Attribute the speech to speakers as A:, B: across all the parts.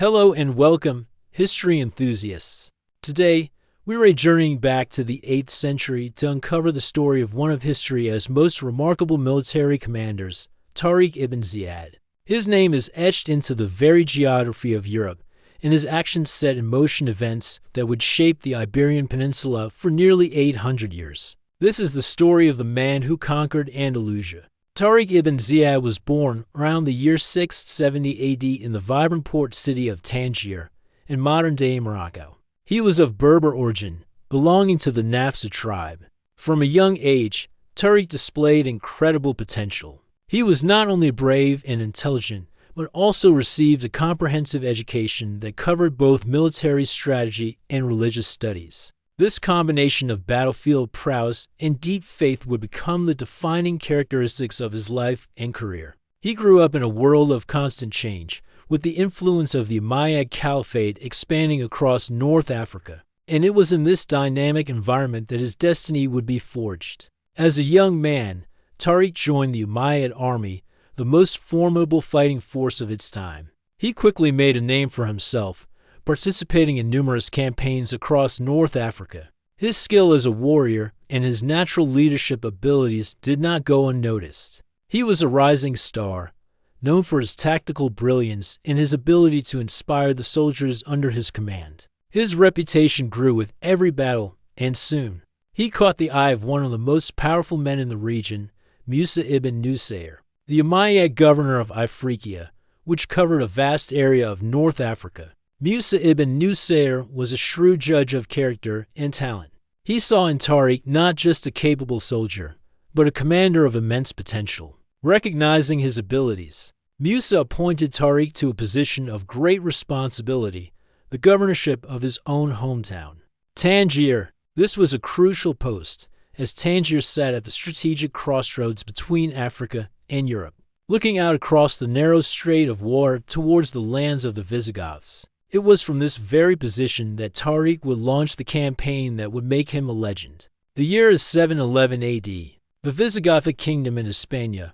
A: Hello and welcome, history enthusiasts. Today, we are journeying back to the 8th century to uncover the story of one of history's most remarkable military commanders, Tariq ibn Ziad. His name is etched into the very geography of Europe, and his actions set in motion events that would shape the Iberian Peninsula for nearly 800 years. This is the story of the man who conquered Andalusia. Tariq ibn Ziad was born around the year 670 AD in the vibrant port city of Tangier, in modern-day Morocco. He was of Berber origin, belonging to the Nafsa tribe. From a young age, Tariq displayed incredible potential. He was not only brave and intelligent, but also received a comprehensive education that covered both military strategy and religious studies. This combination of battlefield prowess and deep faith would become the defining characteristics of his life and career. He grew up in a world of constant change, with the influence of the Umayyad Caliphate expanding across North Africa, and it was in this dynamic environment that his destiny would be forged. As a young man, Tariq joined the Umayyad army, the most formidable fighting force of its time. He quickly made a name for himself, participating in numerous campaigns across North Africa. His skill as a warrior and his natural leadership abilities did not go unnoticed. He was a rising star, known for his tactical brilliance and his ability to inspire the soldiers under his command. His reputation grew with every battle, and soon, he caught the eye of one of the most powerful men in the region, Musa ibn Nusayr, the Umayyad governor of Ifriqiya, which covered a vast area of North Africa. Musa ibn Nusayr was a shrewd judge of character and talent. He saw in Tariq not just a capable soldier, but a commander of immense potential. Recognizing his abilities, Musa appointed Tariq to a position of great responsibility, the governorship of his own hometown, Tangier. This was a crucial post, as Tangier sat at the strategic crossroads between Africa and Europe, looking out across the narrow strait of water towards the lands of the Visigoths. It was from this very position that Tariq would launch the campaign that would make him a legend. The year is 711 AD. The Visigothic kingdom in Hispania,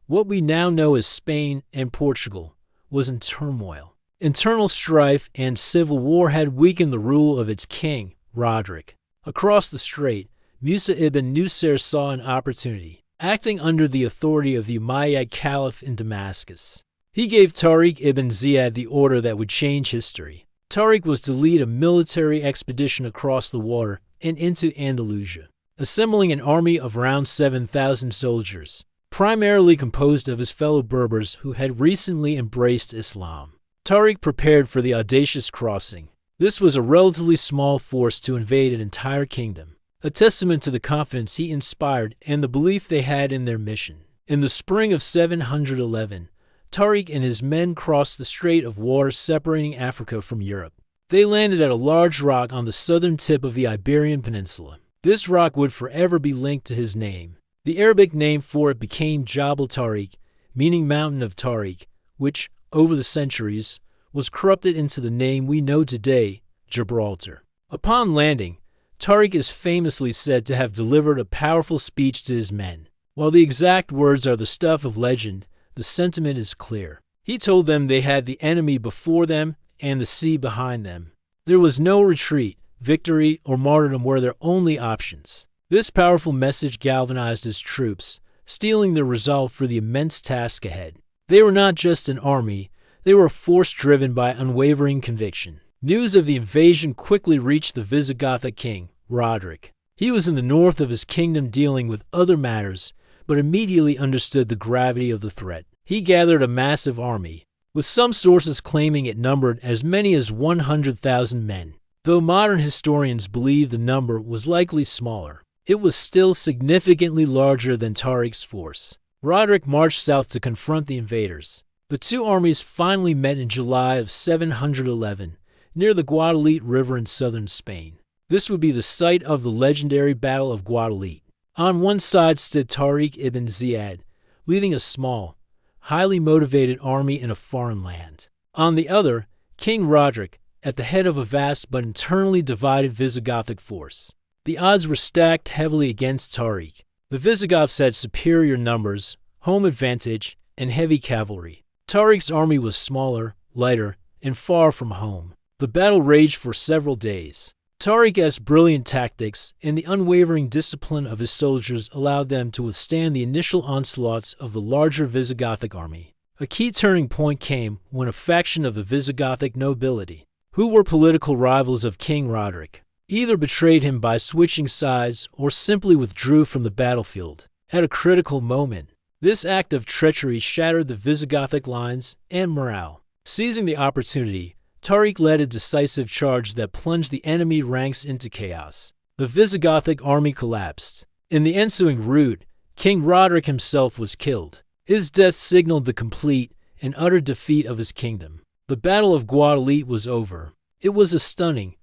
A: what we now know as Spain and Portugal, was in turmoil. Internal strife and civil war had weakened the rule of its king, Roderick. Across the strait, Musa ibn Nusayr saw an opportunity, acting under the authority of the Umayyad Caliph in Damascus. He gave Tariq ibn Ziad the order that would change history. Tariq was to lead a military expedition across the water and into Andalusia, assembling an army of around 7,000 soldiers, primarily composed of his fellow Berbers who had recently embraced Islam. Tariq prepared for the audacious crossing. This was a relatively small force to invade an entire kingdom, a testament to the confidence he inspired and the belief they had in their mission. In the spring of 711, Tariq and his men crossed the strait of water separating Africa from Europe. They landed at a large rock on the southern tip of the Iberian Peninsula. This rock would forever be linked to his name. The Arabic name for it became Jabal Tariq, meaning Mountain of Tariq, which, over the centuries, was corrupted into the name we know today, Gibraltar. Upon landing, Tariq is famously said to have delivered a powerful speech to his men. While the exact words are the stuff of legend, the sentiment is clear. He told them they had the enemy before them and the sea behind them. There was no retreat, victory, or martyrdom were their only options. This powerful message galvanized his troops, steeling their resolve for the immense task ahead. They were not just an army, they were a force driven by unwavering conviction. News of the invasion quickly reached the Visigothic king, Roderick. He was in the north of his kingdom dealing with other matters, but immediately understood the gravity of the threat. He gathered a massive army, with some sources claiming it numbered as many as 100,000 men. Though modern historians believe the number was likely smaller, it was still significantly larger than Tariq's force. Roderick marched south to confront the invaders. The two armies finally met in July of 711, near the Guadalete River in southern Spain. This would be the site of the legendary Battle of Guadalete. On one side stood Tariq ibn Ziad, leading a small, highly motivated army in a foreign land. On the other, King Roderick, at the head of a vast but internally divided Visigothic force. The odds were stacked heavily against Tariq. The Visigoths had superior numbers, home advantage, and heavy cavalry. Tariq's army was smaller, lighter, and far from home. The battle raged for several days. Tariq's brilliant tactics and the unwavering discipline of his soldiers allowed them to withstand the initial onslaughts of the larger Visigothic army. A key turning point came when a faction of the Visigothic nobility, who were political rivals of King Roderick, either betrayed him by switching sides or simply withdrew from the battlefield. At a critical moment, this act of treachery shattered the Visigothic lines and morale. Seizing the opportunity, Tariq led a decisive charge that plunged the enemy ranks into chaos. The Visigothic army collapsed. In the ensuing rout, King Roderick himself was killed. His death signaled the complete and utter defeat of his kingdom. The Battle of Guadalete was over. It was a stunning,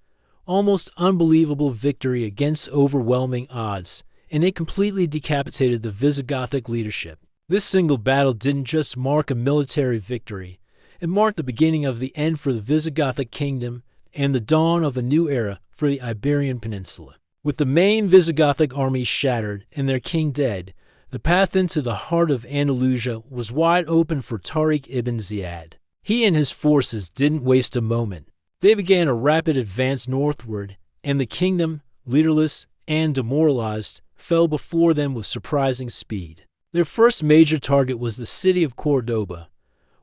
A: almost unbelievable victory against overwhelming odds, and it completely decapitated the Visigothic leadership. This single battle didn't just mark a military victory. It marked the beginning of the end for the Visigothic kingdom and the dawn of a new era for the Iberian Peninsula. With the main Visigothic army shattered and their king dead, the path into the heart of Andalusia was wide open for Tariq ibn Ziad. He and his forces didn't waste a moment. They began a rapid advance northward, and the kingdom, leaderless and demoralized, fell before them with surprising speed. Their first major target was the city of Cordoba,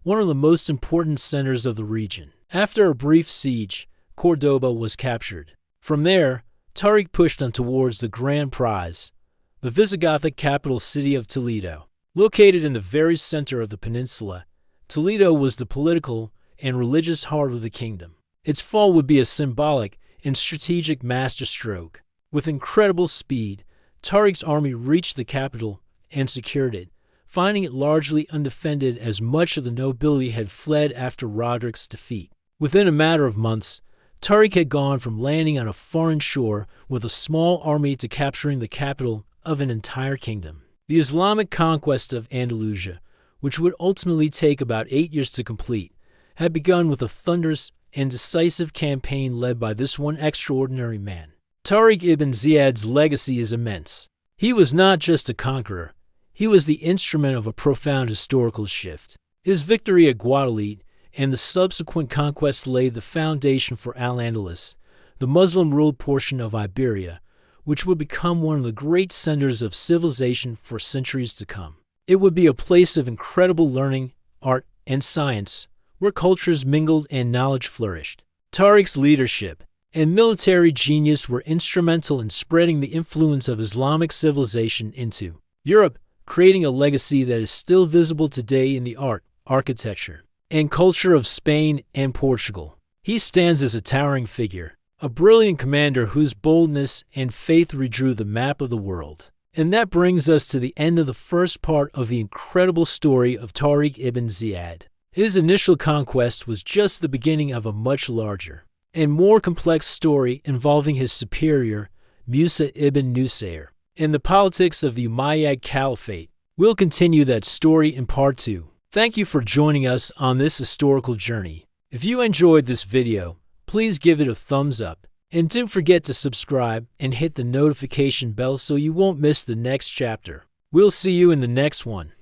A: one of the most important centers of the region. After a brief siege, Cordoba was captured. From there, Tariq pushed on towards the grand prize, the Visigothic capital city of Toledo. Located in the very center of the peninsula, Toledo was the political and religious heart of the kingdom. Its fall would be a symbolic and strategic masterstroke. With incredible speed, Tariq's army reached the capital and secured it, finding it largely undefended as much of the nobility had fled after Roderick's defeat. Within a matter of months, Tariq had gone from landing on a foreign shore with a small army to capturing the capital of an entire kingdom. The Islamic conquest of Andalusia, which would ultimately take about 8 years to complete, had begun with a thunderous and decisive campaign led by this one extraordinary man. Tariq ibn Ziyad's legacy is immense. He was not just a conqueror, he was the instrument of a profound historical shift. His victory at Guadalete and the subsequent conquest laid the foundation for Al-Andalus, the Muslim-ruled portion of Iberia, which would become one of the great centers of civilization for centuries to come. It would be a place of incredible learning, art, and science, where cultures mingled and knowledge flourished. Tariq's leadership and military genius were instrumental in spreading the influence of Islamic civilization into Europe, creating a legacy that is still visible today in the art, architecture, and culture of Spain and Portugal. He stands as a towering figure, a brilliant commander whose boldness and faith redrew the map of the world. And that brings us to the end of the first part of the incredible story of Tariq ibn Ziyad. His initial conquest was just the beginning of a much larger and more complex story involving his superior, Musa ibn Nusayr, and the politics of the Umayyad Caliphate. We'll continue that story in part 2. Thank you for joining us on this historical journey. If you enjoyed this video, please give it a thumbs up. And don't forget to subscribe and hit the notification bell so you won't miss the next chapter. We'll see you in the next one.